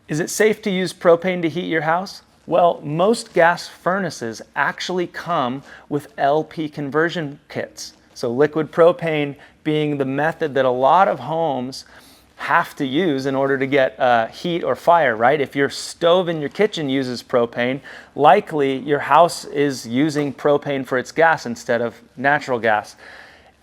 Is it safe to use propane to heat your house? Well, most gas furnaces actually come with LP conversion kits. So liquid propane being the method that a lot of homes have to use in order to get heat or fire, right? If your stove in your kitchen uses propane, likely your house is using propane for its gas instead of natural gas.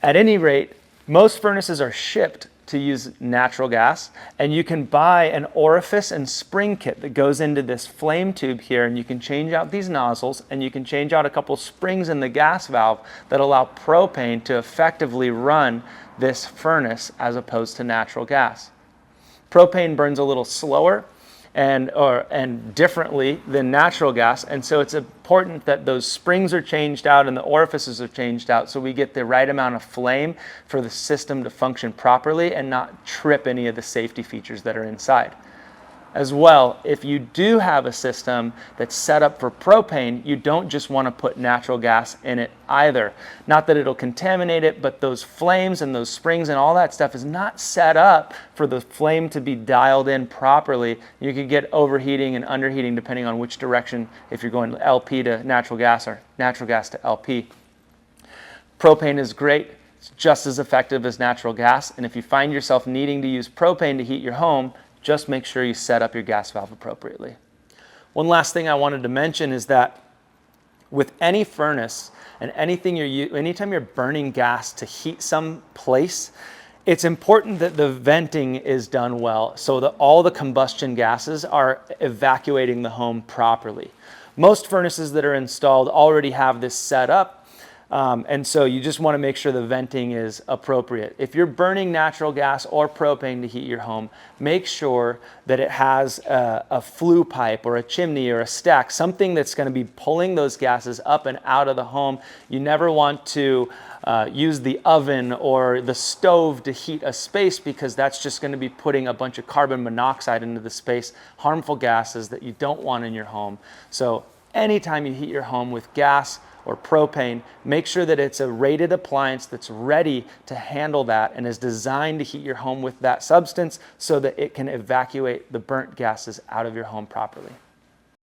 At any rate, most furnaces are shipped to use natural gas, and you can buy an orifice and spring kit that goes into this flame tube here, and you can change out these nozzles, and you can change out a couple springs in the gas valve that allow propane to effectively run this furnace as opposed to natural gas. Propane burns a little slower and differently than natural gas, and so it's important that those springs are changed out and the orifices are changed out so we get the right amount of flame for the system to function properly and not trip any of the safety features that are inside. As well, if you do have a system that's set up for propane, you don't just want to put natural gas in it either. Not that it'll contaminate it, but those flames and those springs and all that stuff is not set up for the flame to be dialed in properly. You could get overheating and underheating depending on which direction, if you're going LP to natural gas or natural gas to LP. Propane is great. It's just as effective as natural gas. And if you find yourself needing to use propane to heat your home, just make sure you set up your gas valve appropriately. One last thing I wanted to mention is that with any furnace and anytime you're burning gas to heat some place, it's important that the venting is done well so that all the combustion gases are evacuating the home properly. Most furnaces that are installed already have this set up. And so you just want to make sure the venting is appropriate. If you're burning natural gas or propane to heat your home, make sure that it has a flue pipe or a chimney or a stack, something that's going to be pulling those gases up and out of the home. You never want to use the oven or the stove to heat a space because that's just going to be putting a bunch of carbon monoxide into the space, harmful gases that you don't want in your home. So anytime you heat your home with gas or propane, make sure that it's a rated appliance that's ready to handle that and is designed to heat your home with that substance so that it can evacuate the burnt gases out of your home properly.